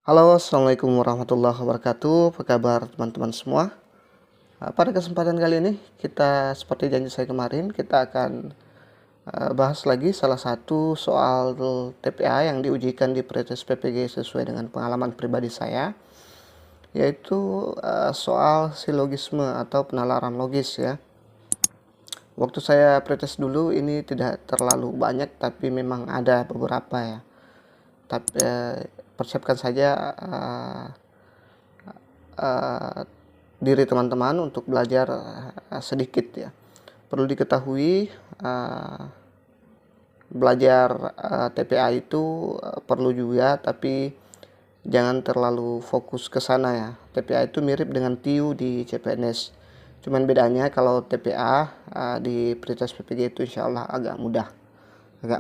Halo, assalamualaikum warahmatullahi wabarakatuh. Apa kabar teman-teman semua? Pada kesempatan kali ini kita seperti janji saya kemarin, kita akan bahas lagi salah satu soal TPA yang diujikan di Pretest PPG sesuai dengan pengalaman pribadi saya, yaitu soal silogisme atau penalaran logis ya. Waktu saya pretest dulu ini tidak terlalu banyak, tapi memang ada beberapa ya. Tapi persiapkan saja uh, diri teman-teman untuk belajar sedikit ya. Perlu diketahui belajar TPA itu perlu juga, tapi jangan terlalu fokus ke sana ya. TPA itu mirip dengan TIU di CPNS. Cuman bedanya kalau TPA di Pretest PPG itu insya Allah agak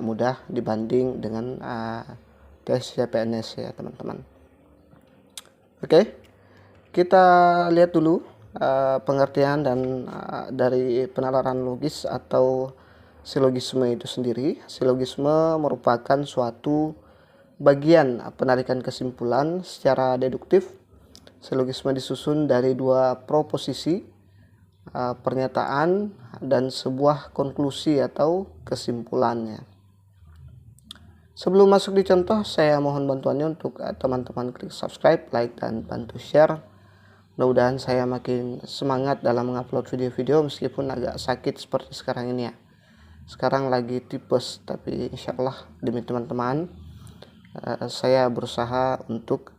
mudah dibanding dengan tes CPNS ya teman-teman. Oke, kita lihat dulu pengertian dan dari penalaran logis atau silogisme itu sendiri. Silogisme merupakan suatu bagian penarikan kesimpulan secara deduktif. Silogisme disusun dari dua proposisi, pernyataan dan sebuah konklusi atau kesimpulannya. Sebelum masuk di contoh, saya mohon bantuannya untuk teman-teman klik subscribe, like, dan bantu share. Mudah-mudahan saya makin semangat dalam mengupload video-video meskipun agak sakit seperti sekarang ini ya. Sekarang lagi tipes, tapi insya Allah demi teman-teman saya berusaha untuk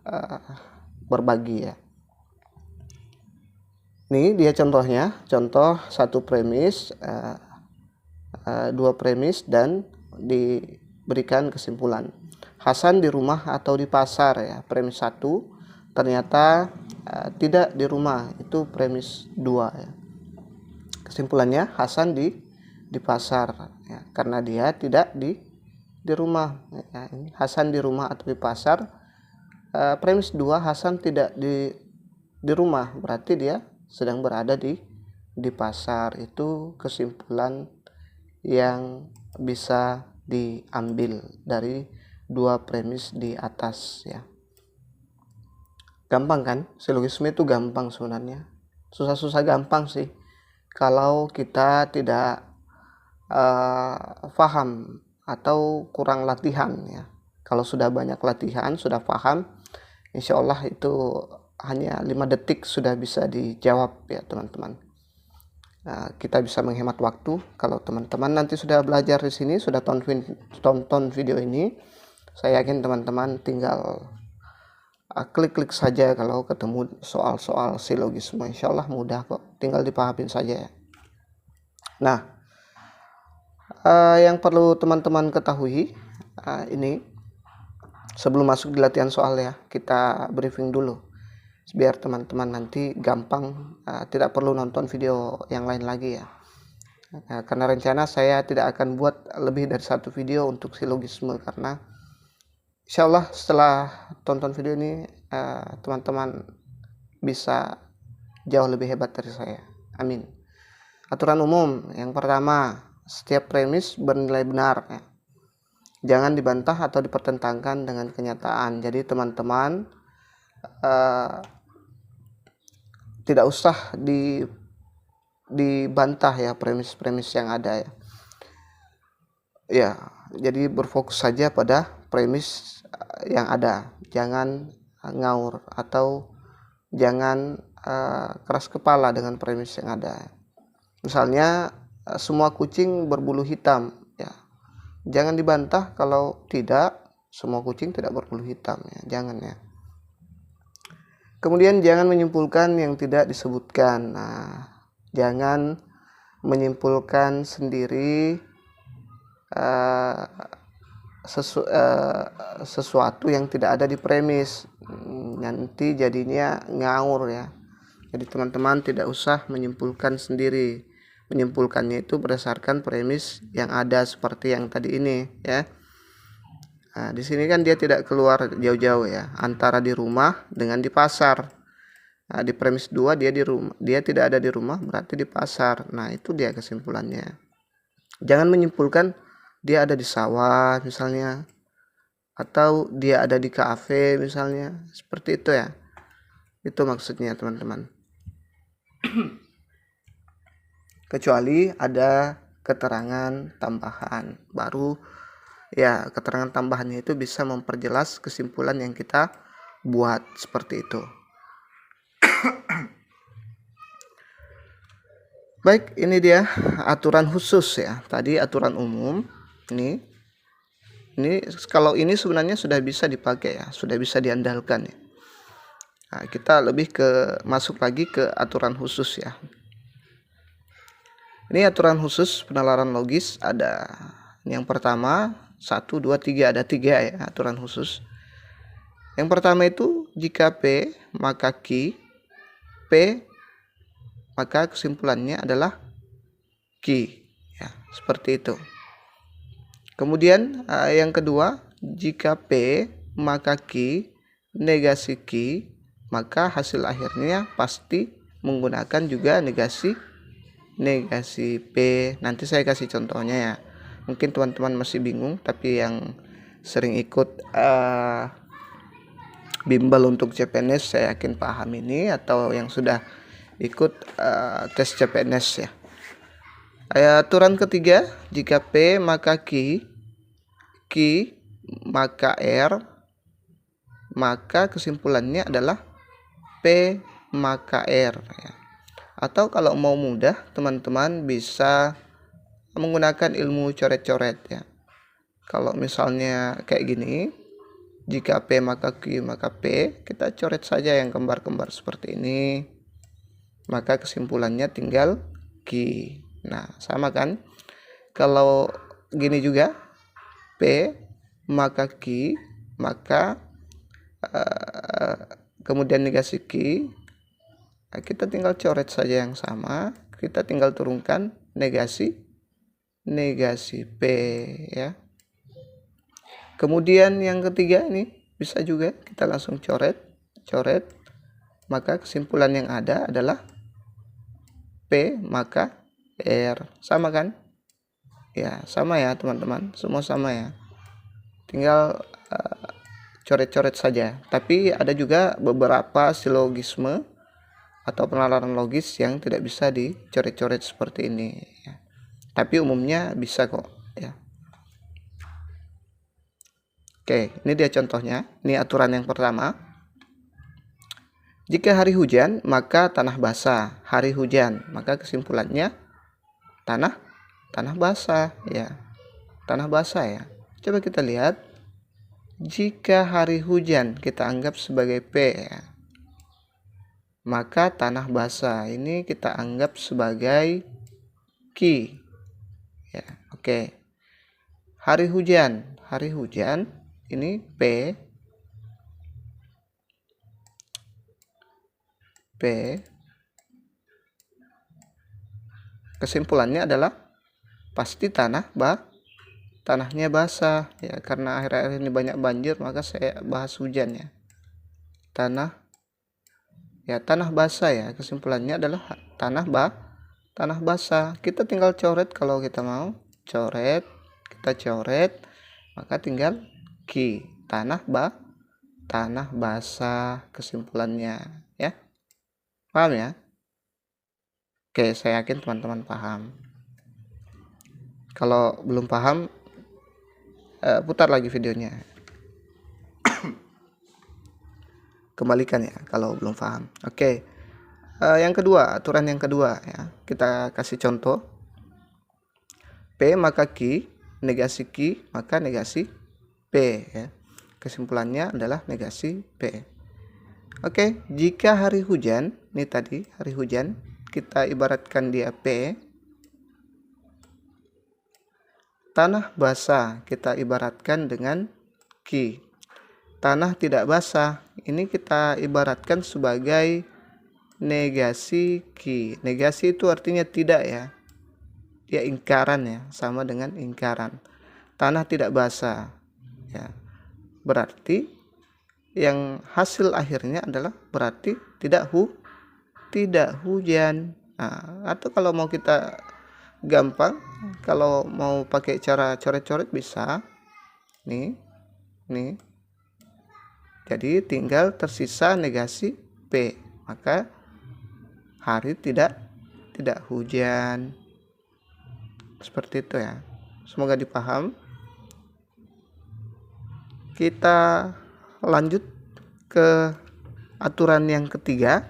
berbagi ya. Ini dia contohnya, contoh satu premis, dua premis dan diberikan kesimpulan. Hasan di rumah atau di pasar ya, premis 1. Ternyata tidak di rumah, itu premis 2 ya. Kesimpulannya Hasan di pasar ya, karena dia tidak di rumah ya. Ini Hasan di rumah atau di pasar. Premis 2, Hasan tidak di rumah, berarti dia sedang berada di pasar. Itu kesimpulan yang bisa diambil dari dua premis di atas ya. Gampang kan? Silogisme itu gampang sebenarnya. Susah-susah gampang sih kalau kita tidak paham atau kurang latihan ya. Kalau sudah banyak latihan, sudah paham, insya Allah itu hanya 5 detik sudah bisa dijawab ya teman-teman. Kita bisa menghemat waktu. Kalau teman-teman nanti sudah belajar di sini, sudah tonton video ini, saya yakin teman-teman tinggal klik-klik saja kalau ketemu soal-soal silogisme. Insya Allah mudah kok, tinggal dipahamin saja ya. Nah, yang perlu teman-teman ketahui ini sebelum masuk di latihan soal ya, kita briefing dulu biar teman-teman nanti gampang, tidak perlu nonton video yang lain lagi ya. Karena rencana saya tidak akan buat lebih dari satu video untuk silogisme, karena insya Allah setelah tonton video ini teman-teman bisa jauh lebih hebat dari saya. Amin. Aturan umum yang pertama, setiap premis bernilai benar ya. Jangan dibantah atau dipertentangkan dengan kenyataan. Jadi teman-teman tidak usah dibantah ya premis-premis yang ada ya. Ya, jadi berfokus saja pada premis yang ada. Jangan ngaur atau jangan keras kepala dengan premis yang ada. Misalnya semua kucing berbulu hitam ya. Jangan dibantah kalau tidak semua kucing tidak berbulu hitam ya. Jangan ya. Kemudian jangan menyimpulkan yang tidak disebutkan. Jangan menyimpulkan sendiri sesuatu yang tidak ada di premis. Nanti jadinya ngawur ya. Jadi teman-teman tidak usah menyimpulkan sendiri. Menyimpulkannya itu berdasarkan premis yang ada seperti yang tadi ini ya. Di sini kan dia tidak keluar jauh-jauh ya, antara di rumah dengan di pasar. Di premis 2 dia di rumah, dia tidak ada di rumah, berarti di pasar. Nah, itu dia kesimpulannya. Jangan menyimpulkan dia ada di sawah misalnya. atau dia ada di kafe misalnya, seperti itu ya. Itu maksudnya teman-teman. Kecuali ada keterangan tambahan, baru ya keterangan tambahannya itu bisa memperjelas kesimpulan yang kita buat, seperti itu. Baik, ini dia aturan khusus ya. Tadi aturan umum. Ini kalau ini sebenarnya sudah bisa dipakai ya, sudah bisa diandalkan ya. Nah, kita lebih masuk lagi ke aturan khusus ya. Ini aturan khusus penalaran logis ada yang pertama 1, 2, 3, ada 3 ya aturan khusus. Yang pertama itu jika P maka Q, P maka kesimpulannya adalah Q ya, seperti itu. Kemudian yang kedua, jika P maka Q negasi Q, maka hasil akhirnya pasti menggunakan juga negasi P. Nanti saya kasih contohnya ya. Mungkin teman-teman masih bingung, tapi yang sering ikut bimbel untuk CPNS saya yakin paham ini, atau yang sudah ikut tes CPNS ya. Aturan ketiga, jika P maka Q maka R, maka kesimpulannya adalah P maka R ya. Atau kalau mau mudah, teman-teman bisa menggunakan ilmu coret-coret ya. Kalau misalnya kayak gini, jika P maka Q maka P, kita coret saja yang kembar-kembar seperti ini, maka kesimpulannya tinggal Q. Nah, sama kan? Kalau gini juga, P maka Q maka kemudian negasi Q, kita tinggal coret saja yang sama, kita tinggal turunkan negasi P ya. Kemudian yang ketiga ini bisa juga kita langsung coret, maka kesimpulan yang ada adalah P maka R. Sama kan? Ya, sama ya teman-teman, semua sama ya. Tinggal coret-coret saja. Tapi ada juga beberapa silogisme atau penalaran logis yang tidak bisa dicoret-coret seperti ini ya. Tapi umumnya bisa kok ya. Oke, ini dia contohnya. Ini aturan yang pertama. Jika hari hujan, maka tanah basah. Hari hujan, maka kesimpulannya tanah basah ya. Tanah basah ya. Coba kita lihat. Jika hari hujan kita anggap sebagai P ya, maka tanah basah ini kita anggap sebagai Q ya. Oke. Hari hujan ini P kesimpulannya adalah pasti tanahnya basah ya, karena akhir-akhir ini banyak banjir, maka saya bahas hujan ya. Tanah basah ya, kesimpulannya adalah tanah basah. Kita tinggal coret kalau kita mau coret, maka tinggal Q, tanah basah kesimpulannya ya. Paham ya? Oke, saya yakin teman-teman paham. Kalau belum paham, putar lagi videonya. Kembalikan ya kalau belum paham. Oke. Yang kedua, aturan yang kedua ya. Kita kasih contoh. P maka Q, negasi Q maka negasi P ya. Kesimpulannya adalah negasi P. Oke, jika hari hujan, ini tadi hari hujan, kita ibaratkan dia P. Tanah basah kita ibaratkan dengan Q. Tanah tidak basah ini kita ibaratkan sebagai negasi Q. Negasi itu artinya tidak ya. Dia ingkaran ya, sama dengan ingkaran. Tanah tidak basah ya. Berarti yang hasil akhirnya adalah berarti tidak hujan. Nah, atau kalau mau kita gampang, kalau mau pakai cara coret-coret bisa. Nih Nih. Jadi tinggal tersisa negasi P. Maka hari tidak hujan. Seperti itu ya. Semoga dipaham. Kita lanjut ke aturan yang ketiga.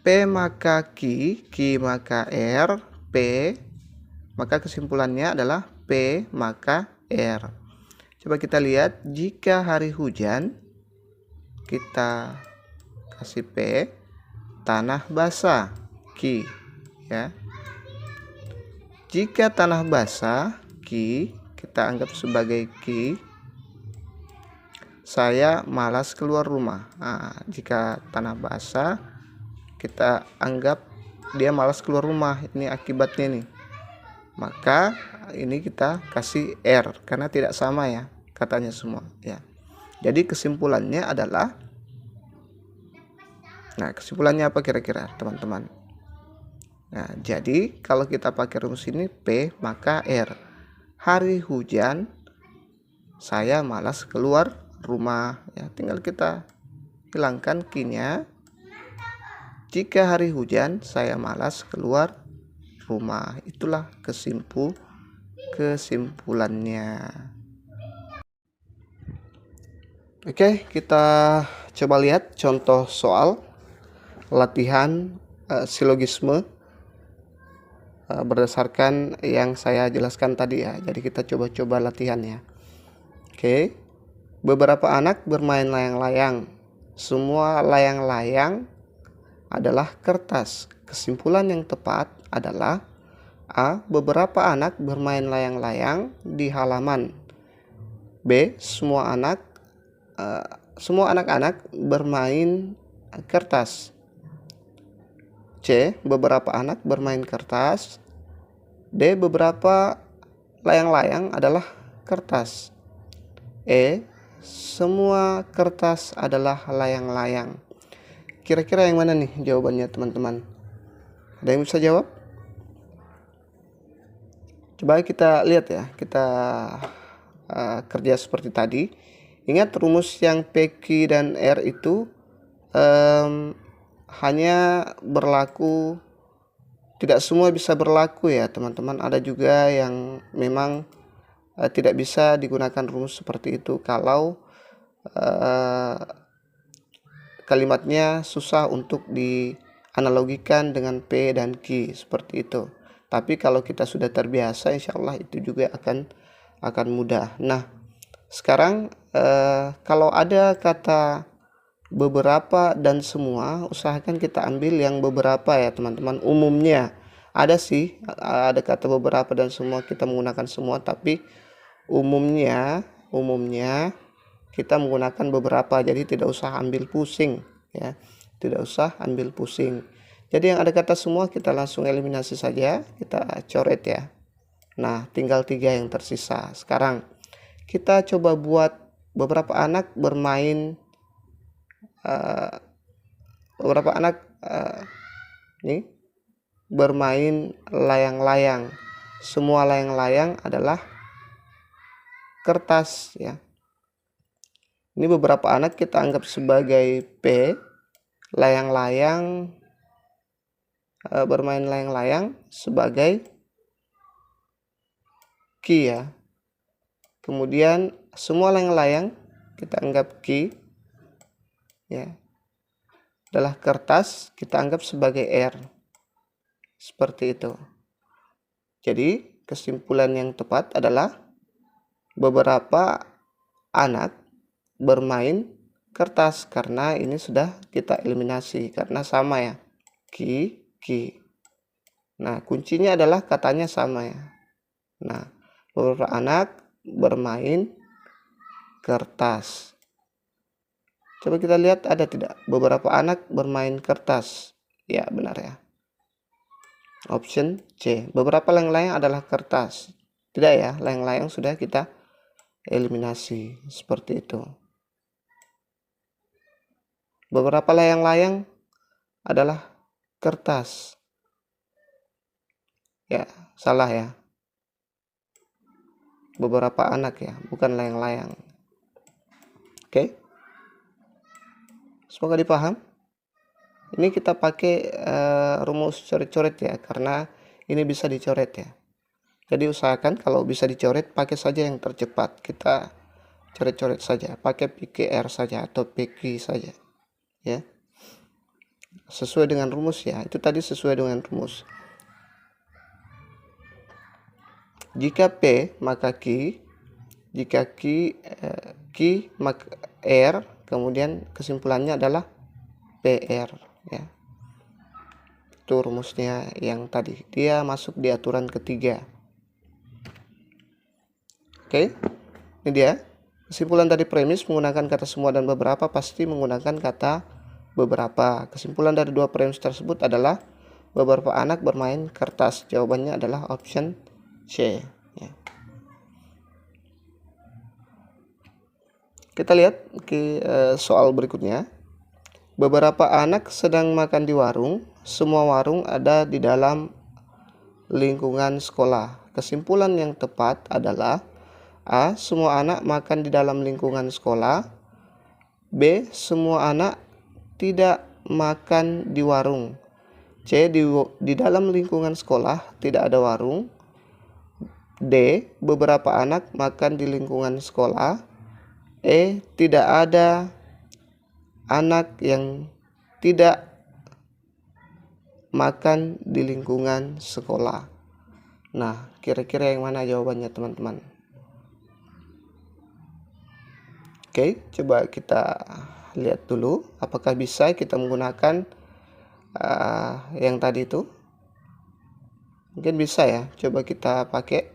P maka Q maka R, P, maka kesimpulannya adalah P maka R. Coba kita lihat, jika hari hujan, kita kasih P, tanah basah, Q, ya. Jika tanah basah, Q, kita anggap sebagai Q, saya malas keluar rumah. Nah, jika tanah basah, kita anggap dia malas keluar rumah, ini akibatnya nih. Maka ini kita kasih R karena tidak sama ya katanya semua ya. Jadi kesimpulannya adalah, nah kesimpulannya apa kira-kira teman-teman? Nah, jadi kalau kita pakai rumus ini P maka R. Hari hujan, saya malas keluar rumah ya, tinggal kita hilangkan Q-nya. Jika hari hujan, saya malas keluar rumah. Itulah kesimpulannya. Oke, kita coba lihat contoh soal latihan silogisme berdasarkan yang saya jelaskan tadi ya. Jadi kita coba-coba latihannya. Oke, beberapa anak bermain layang-layang. Semua layang-layang adalah kertas. Kesimpulan yang tepat adalah A. Beberapa anak bermain layang-layang di halaman. B. Semua anak-anak bermain kertas. C. Beberapa anak bermain kertas. D. Beberapa layang-layang adalah kertas. E. Semua kertas adalah layang-layang. Kira-kira yang mana nih jawabannya teman-teman? Ada yang bisa jawab? Coba kita lihat ya, kita kerja seperti tadi. Ingat rumus yang P, Q, dan R itu hanya berlaku, tidak semua bisa berlaku ya teman-teman. Ada juga yang memang tidak bisa digunakan rumus seperti itu kalau kalimatnya susah untuk dianalogikan dengan P dan Q seperti itu. Tapi kalau kita sudah terbiasa, insya Allah itu juga akan mudah. Nah, sekarang kalau ada kata beberapa dan semua, usahakan kita ambil yang beberapa ya teman-teman. Umumnya ada sih, ada kata beberapa dan semua kita menggunakan semua, tapi umumnya kita menggunakan beberapa, jadi tidak usah ambil pusing ya, tidak usah ambil pusing. Jadi yang ada kata semua kita langsung eliminasi saja, kita coret ya. Nah, tinggal 3 yang tersisa. Sekarang kita coba buat beberapa anak bermain bermain layang-layang. Semua layang-layang adalah kertas ya. Ini beberapa anak kita anggap sebagai P, layang-layang, bermain layang-layang sebagai Q ya. Kemudian semua layang-layang kita anggap Q ya, adalah kertas, kita anggap sebagai R. Seperti itu. Jadi kesimpulan yang tepat adalah beberapa anak bermain kertas, karena ini sudah kita eliminasi karena sama ya, Q. Nah, kuncinya adalah katanya sama ya. Nah, beberapa anak bermain kertas. Coba kita lihat ada tidak beberapa anak bermain kertas. Ya, benar ya. Option C. Beberapa layang-layang adalah kertas. Tidak ya, layang-layang sudah kita eliminasi. Seperti itu. Beberapa layang-layang adalah kertas. Ya, salah ya. beberapa anak ya, bukan layang-layang. Oke. Semoga dipaham. Ini kita pakai rumus coret-coret ya, karena ini bisa dicoret ya. Jadi usahakan kalau bisa dicoret, pakai saja yang tercepat. Kita coret-coret saja, pakai PKR saja atau PQ saja ya. Sesuai dengan rumus ya, itu tadi sesuai dengan rumus. Jika P maka Q, jika Q maka R, kemudian kesimpulannya adalah PR ya. Itu rumusnya yang tadi, dia masuk di aturan ketiga. Oke, ini dia kesimpulan dari premis menggunakan kata semua dan beberapa pasti menggunakan kata beberapa. Kesimpulan dari dua premis tersebut adalah beberapa anak bermain kertas. Jawabannya adalah option C ya. Kita lihat ke soal berikutnya. Beberapa anak sedang makan di warung. Semua warung ada di dalam lingkungan sekolah. Kesimpulan yang tepat adalah A. Semua anak makan di dalam lingkungan sekolah. B. Semua anak tidak makan di warung. C. Di dalam lingkungan sekolah tidak ada warung. D. Beberapa anak makan di lingkungan sekolah. E. Tidak ada anak yang tidak makan di lingkungan sekolah. Nah, kira-kira yang mana jawabannya teman-teman? Oke, coba kita lihat dulu apakah bisa kita menggunakan yang tadi itu. Mungkin bisa ya, coba kita pakai.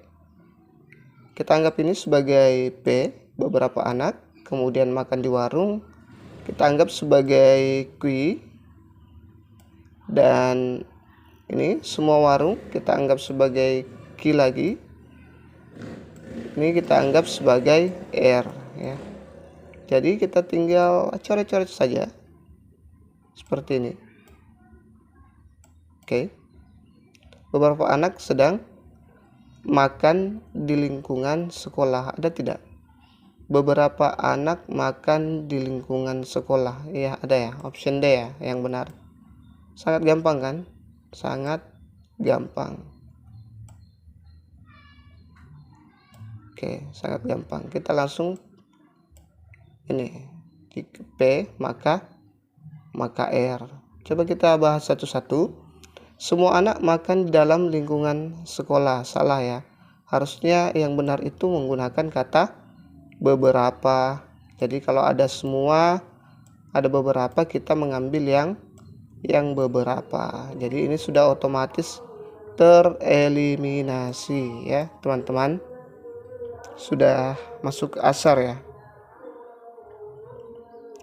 Kita anggap ini sebagai P, beberapa anak, kemudian makan di warung. Kita anggap sebagai Q, dan ini semua warung kita anggap sebagai Q lagi. Ini kita anggap sebagai R ya. Jadi kita tinggal coret-coret saja seperti ini. Oke. Beberapa anak sedang makan di lingkungan sekolah. Ada tidak? Beberapa anak makan di lingkungan sekolah. Ya, ada ya. Option D ya yang benar. Sangat gampang kan? Sangat gampang. Oke, sangat gampang. Kita langsung ini P maka R. Coba kita bahas satu-satu. Semua anak makan di dalam lingkungan sekolah. Salah ya. Harusnya yang benar itu menggunakan kata beberapa. Jadi kalau ada semua, ada beberapa, kita mengambil yang beberapa. Jadi ini sudah otomatis tereliminasi ya teman-teman. Sudah masuk asar ya.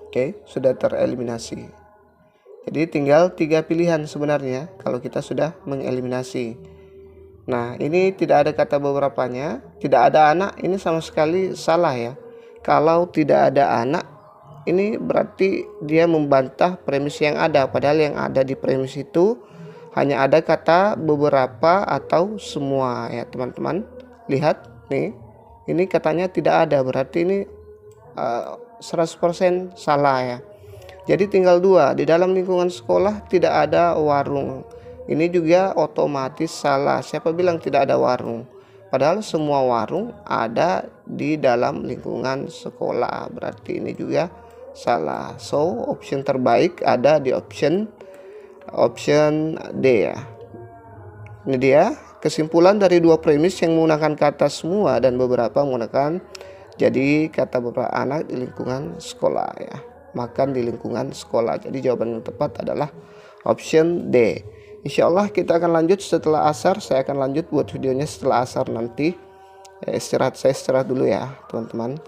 Oke, sudah tereliminasi. Jadi tinggal 3 pilihan sebenarnya kalau kita sudah mengeliminasi. Nah, ini tidak ada kata beberapanya, tidak ada anak, ini sama sekali salah ya. Kalau tidak ada anak, ini berarti dia membantah premis yang ada, padahal yang ada di premis itu hanya ada kata beberapa atau semua ya teman-teman. Lihat nih, ini katanya tidak ada, berarti ini 100% salah ya. Jadi tinggal 2, di dalam lingkungan sekolah tidak ada warung. Ini juga otomatis salah. Siapa bilang tidak ada warung? Padahal semua warung ada di dalam lingkungan sekolah. Berarti ini juga salah. So, option terbaik ada di option D ya. Ini dia kesimpulan dari dua premis yang menggunakan kata semua dan beberapa menggunakan jadi kata beberapa anak di lingkungan sekolah ya. Makan di lingkungan sekolah. Jadi jawaban yang tepat adalah option D. Insya Allah kita akan lanjut setelah asar. Saya akan lanjut buat videonya setelah asar nanti. Saya istirahat dulu ya teman-teman.